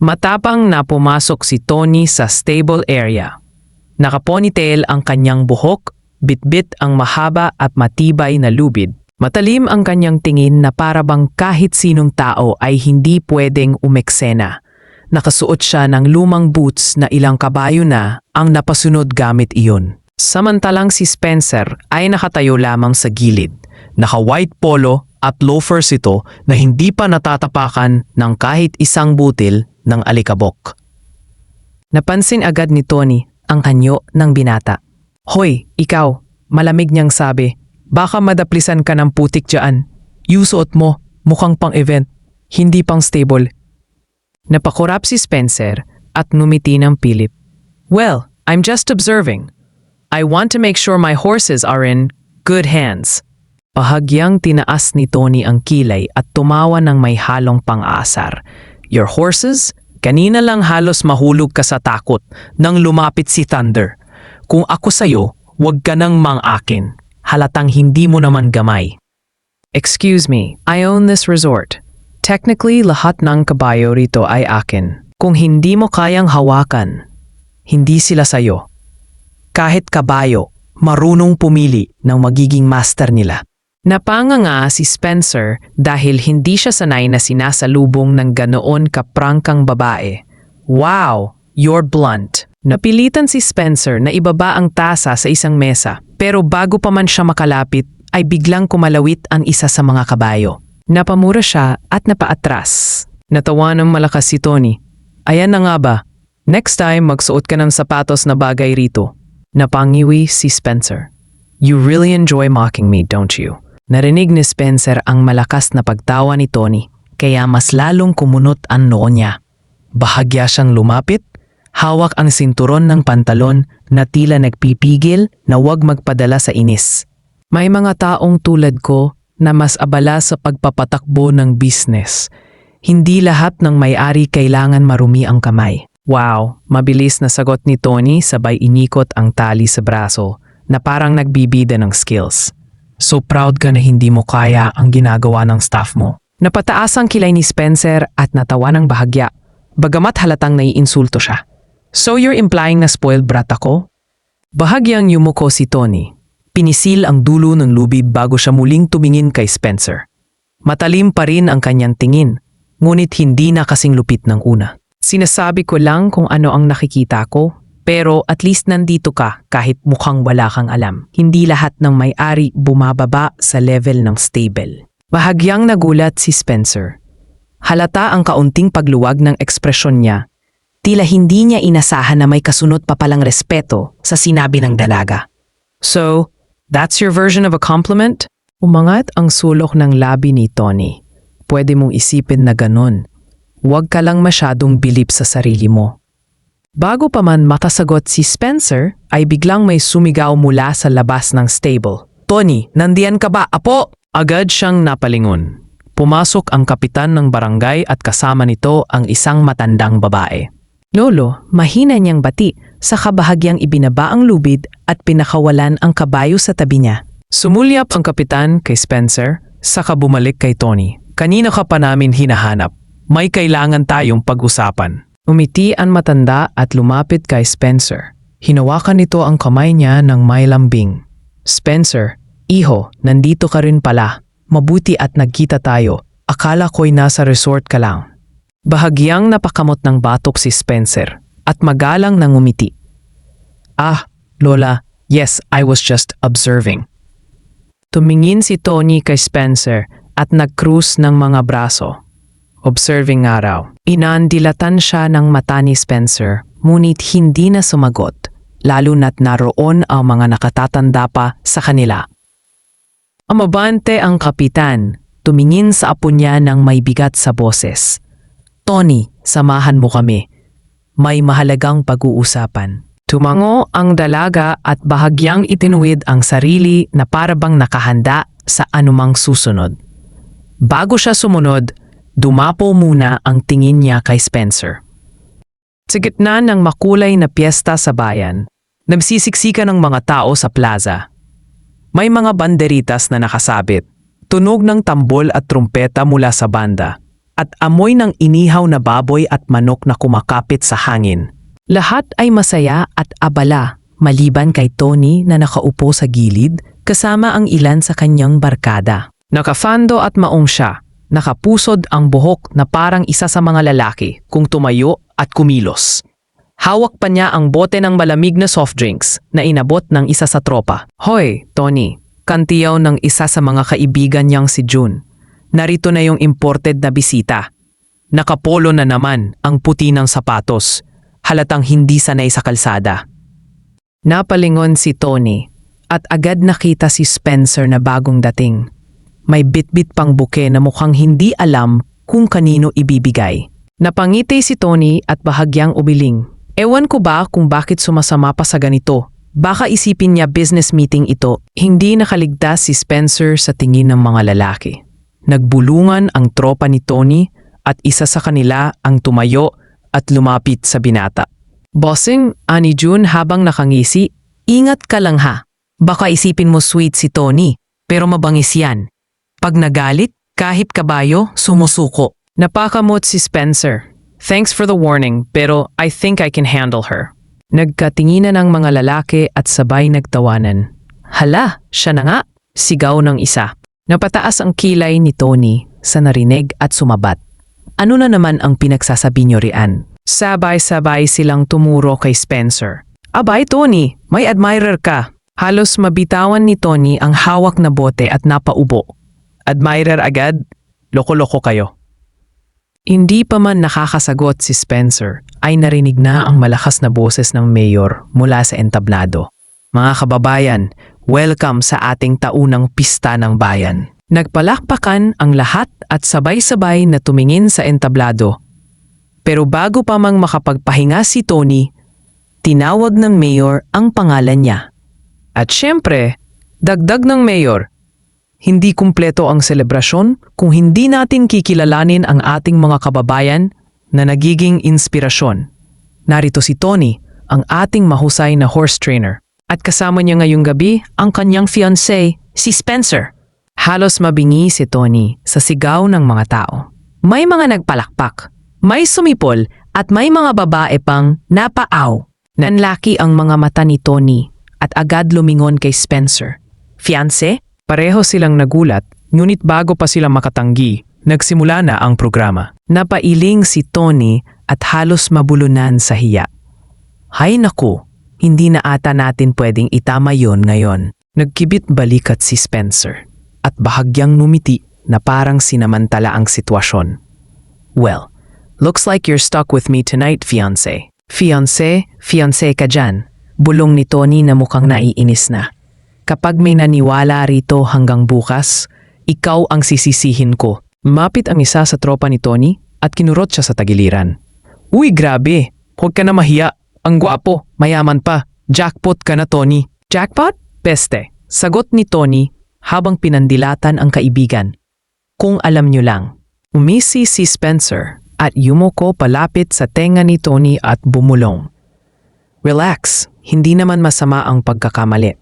Matapang na pumasok si Tony sa stable area. Nakaponytail ang kanyang buhok, bitbit ang mahaba at matibay na lubid. Matalim ang kanyang tingin na parabang kahit sinong tao ay hindi pwedeng umeksena. Nakasuot siya ng lumang boots na ilang kabayo na ang napasunod gamit iyon. Samantalang si Spencer ay nakatayo lamang sa gilid. Naka-white polo at loafers ito na hindi pa natatapakan ng kahit isang butil ng alikabok. Napansin agad ni Tony ang anyo ng binata. "Hoy, ikaw," malamig niyang sabi. "Baka madaplisan ka ng putik dyan. Yusuot mo, mukhang pang-event, hindi pang stable." Napakurap si Spencer at ngumiti ng pilip. "Well, I'm just observing. I want to make sure my horses are in good hands." Bahagyang tinaas ni Tony ang kilay at tumawa ng may halong pang-aasar. "Your horses? Kanina lang halos mahulog ka sa takot nang lumapit si Thunder. Kung ako sa'yo, huwag ka nang mang-akin. Halatang hindi mo naman gamay." "Excuse me, I own this resort. Technically, lahat ng kabayo rito ay akin. Kung hindi mo kayang hawakan, hindi sila sa'yo. Kahit kabayo, marunong pumili ng magiging master nila." Napanganga si Spencer dahil hindi siya sanay na sinasalubong ng ganoon kaprangkang babae. "Wow, you're blunt." Napilitan si Spencer na ibaba ang tasa sa isang mesa, pero bago pa man siya makalapit ay biglang kumalawit ang isa sa mga kabayo. Napamura siya at napaatras. Natawa ng malakas si Tony. "Ayan na nga ba? Next time magsuot ka ng sapatos na bagay rito." Napangiwi si Spencer. "You really enjoy mocking me, don't you?" Narinig ni Spencer ang malakas na pagtawa ni Tony, kaya mas lalong kumunot ang noo niya. Bahagya siyang lumapit, hawak ang sinturon ng pantalon na tila nagpipigil na huwag magpadala sa inis. "May mga taong tulad ko na mas abala sa pagpapatakbo ng business. Hindi lahat ng may-ari kailangan marumi ang kamay." "Wow," mabilis na sagot ni Tony sabay inikot ang tali sa braso na parang nagbibida ng skills. "So proud ka na hindi mo kaya ang ginagawa ng staff mo." Napataas ang kilay ni Spencer at natawa ng bahagya, bagamat halatang naiinsulto siya. "So you're implying na spoiled brat ako?" Bahagyang yumuko si Tony. Pinisil ang dulo ng lubid bago siya muling tumingin kay Spencer. Matalim pa rin ang kanyang tingin, ngunit hindi na kasing lupit ng una. "Sinasabi ko lang kung ano ang nakikita ko. Pero at least nandito ka kahit mukhang wala kang alam. Hindi lahat ng may-ari bumababa sa level ng stable." Bahagyang nagulat si Spencer. Halata ang kaunting pagluwag ng ekspresyon niya. Tila hindi niya inasahan na may kasunod pa palang respeto sa sinabi ng dalaga. "So, that's your version of a compliment?" Umangat ang sulok ng labi ni Tony. "Pwede mong isipin na ganun. Huwag ka lang masyadong bilib sa sarili mo." Bago pa man makasagot si Spencer, ay biglang may sumigaw mula sa labas ng stable. "Tony, nandiyan ka ba, apo?" Agad siyang napalingon. Pumasok ang kapitan ng barangay at kasama nito ang isang matandang babae. "Lolo," mahina niyang bati, saka bahagyang ibinaba ang lubid at pinakawalan ang kabayo sa tabi niya. Sumulyap ang kapitan kay Spencer, saka bumalik kay Tony. "Kanina ka pa namin hinahanap. May kailangan tayong pag-usapan." Umiti ang matanda at lumapit kay Spencer. Hinawakan nito ang kamay niya ng may lambing. "Spencer, iho, nandito ka rin pala. Mabuti at nagkita tayo. Akala ko'y nasa resort ka lang." Bahagyang napakamot ng batok si Spencer at magalang nang umiti. "Ah, Lola, yes, I was just observing." Tumingin si Tony kay Spencer at nag-cruise ng mga braso. Observing nga raw. Inandilatan siya ng mata ni Spencer, ngunit hindi na sumagot, lalo na't naroon ang mga nakatatanda pa sa kanila. Amabante ang kapitan, tumingin sa apo niya ng may bigat sa boses. "Tony, samahan mo kami. May mahalagang pag-uusapan." Tumango ang dalaga at bahagyang itinuwid ang sarili na parabang nakahanda sa anumang susunod. Bago siya sumunod, dumapo muna ang tingin niya kay Spencer. Sa gitna ng makulay na piyesta sa bayan, nagsisiksikan ng mga tao sa plaza. May mga banderitas na nakasabit, tunog ng tambol at trumpeta mula sa banda, at amoy ng inihaw na baboy at manok na kumakapit sa hangin. Lahat ay masaya at abala, maliban kay Tony na nakaupo sa gilid kasama ang ilan sa kanyang barkada. Nakafando at maong siya, nakapusod ang buhok na parang isa sa mga lalaki kung tumayo at kumilos. Hawak pa niya ang bote ng malamig na soft drinks na inabot ng isa sa tropa. "Hoy, Tony," kantiyaw ng isa sa mga kaibigan niyang si June. "Narito na yung imported na bisita." Nakapolo na naman ang puti ng sapatos, halatang hindi sanay sa kalsada. Napalingon si Tony at agad nakita si Spencer na bagong dating. May bitbit pang buke na mukhang hindi alam kung kanino ibibigay. Napangiti si Tony at bahagyang umiling. Ewan ko ba kung bakit sumasama pa sa ganito. Baka isipin niya business meeting ito. Hindi nakaligtas si Spencer sa tingin ng mga lalaki. Nagbulungan ang tropa ni Tony at isa sa kanila ang tumayo at lumapit sa binata. "Bossing," ani June habang nakangisi, "ingat ka lang ha. Baka isipin mo sweet si Tony, pero mabangis yan. Pag nagalit, kahit kabayo, sumusuko." Napakamot si Spencer. "Thanks for the warning, pero I think I can handle her." Nagkatinginan ang mga lalaki at sabay nagtawanan. "Hala, siya na nga!" sigaw ng isa. Napataas ang kilay ni Tony sa narinig at sumabat. "Ano na naman ang pinagsasabi niyo riyan?" Sabay-sabay silang tumuro kay Spencer. "Abay Tony, may admirer ka." Halos mabitawan ni Tony ang hawak na bote at napaubo. "Admirer agad? Loko-loko kayo." Hindi pa man nakakasagot si Spencer ay narinig na ang malakas na boses ng mayor mula sa entablado. "Mga kababayan, welcome sa ating taunang pista ng bayan." Nagpalakpakan ang lahat at sabay-sabay na tumingin sa entablado. Pero bago pa mang makapagpahinga si Tony, tinawag ng mayor ang pangalan niya. At syempre, dagdag ng mayor, "Hindi kumpleto ang selebrasyon kung hindi natin kikilalanin ang ating mga kababayan na nagiging inspirasyon. Narito si Tony, ang ating mahusay na horse trainer. At kasama niya ngayong gabi ang kanyang fiancé, si Spencer." Halos mabingi si Tony sa sigaw ng mga tao. May mga nagpalakpak, may sumipol at may mga babae pang napaaw. Nanlaki ang mga mata ni Tony at agad lumingon kay Spencer. "Fiancé?" Pareho silang nagulat, ngunit bago pa sila makatanggi, nagsimula na ang programa. Napailing si Tony at halos mabulunan sa hiya. "Hay naku, hindi na ata natin pwedeng itama yon ngayon." Nagkibit balikat si Spencer at bahagyang numiti na parang sinamantala ang sitwasyon. "Well, looks like you're stuck with me tonight, fiancé." "Fiancé? Fiancé ka dyan?" Bulong ni Tony na mukhang naiinis na. "Kapag may naniwala rito hanggang bukas, ikaw ang sisisihin ko." Mapit ang isa sa tropa ni Tony at kinurot siya sa tagiliran. "Uy, grabe! Huwag ka na mahiya. Ang gwapo, mayaman pa. Jackpot ka na, Tony." "Jackpot? Peste," sagot ni Tony habang pinandilatan ang kaibigan. "Kung alam nyo lang." Umisi si Spencer at yumuko palapit sa tenga ni Tony at bumulong. "Relax, hindi naman masama ang pagkakamali.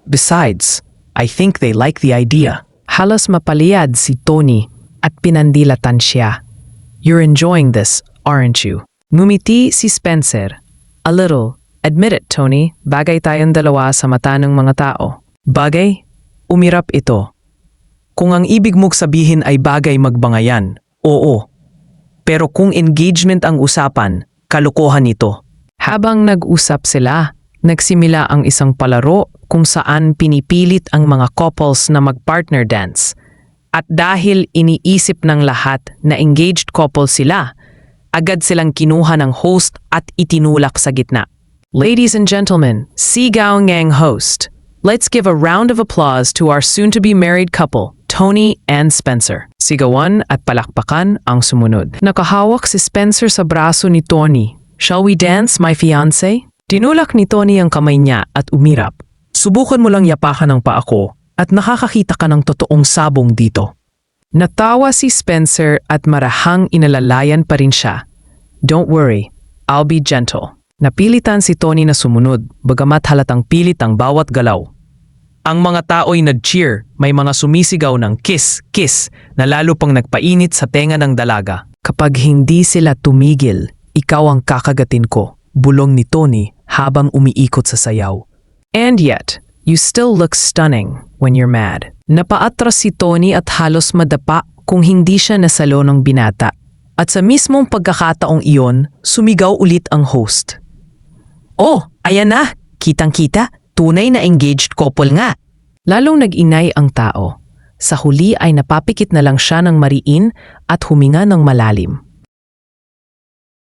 Besides, I think they like the idea." Halos mapaliyad si Tony at pinandilatan siya. "You're enjoying this, aren't you?" Ngumiti si Spencer. "A little. Admit it, Tony. Bagay tayong dalawa sa mata ng mga tao." "Bagay?" Umirap ito. "Kung ang ibig mong sabihin ay bagay magbangayan, oo. Pero kung engagement ang usapan, kalokohan ito." Habang nag-usap sila, nagsimula ang isang palaro kung saan pinipilit ang mga couples na mag-partner dance. At dahil iniisip ng lahat na engaged couple sila, agad silang kinuha ng host at itinulak sa gitna. Ladies and gentlemen, sigaw ngang host. Let's give a round of applause to our soon-to-be married couple, Tony and Spencer. Sigawan at palakpakan ang sumunod. Nakahawak si Spencer sa braso ni Tony. "Shall we dance, my fiancé?" Tinulak ni Tony ang kamay niya at umirap. "Subukan mo lang yapakan ng paa ko at nakakakita ka ng totoong sabong dito." Natawa si Spencer at marahang inalalayan pa rin siya. "Don't worry, I'll be gentle." Napilitan si Tony na sumunod, bagamat halatang pilit ang bawat galaw. Ang mga tao'y nag-cheer, may mga sumisigaw ng kiss, kiss, na lalo pang nagpainit sa tenga ng dalaga. Kapag hindi sila tumigil, ikaw ang kakagatin ko, bulong ni Tony habang umiikot sa sayaw. And yet, you still look stunning when you're mad. Napaatras si Tony at halos madapa kung hindi siya nasalo ng binata. At sa mismong pagkakataong iyon, sumigaw ulit ang host. Oh, ayan na! Kitang-kita, tunay na engaged couple nga. Lalong nag-inay ang tao. Sa huli ay napapikit na lang siya ng mariin at huminga ng malalim.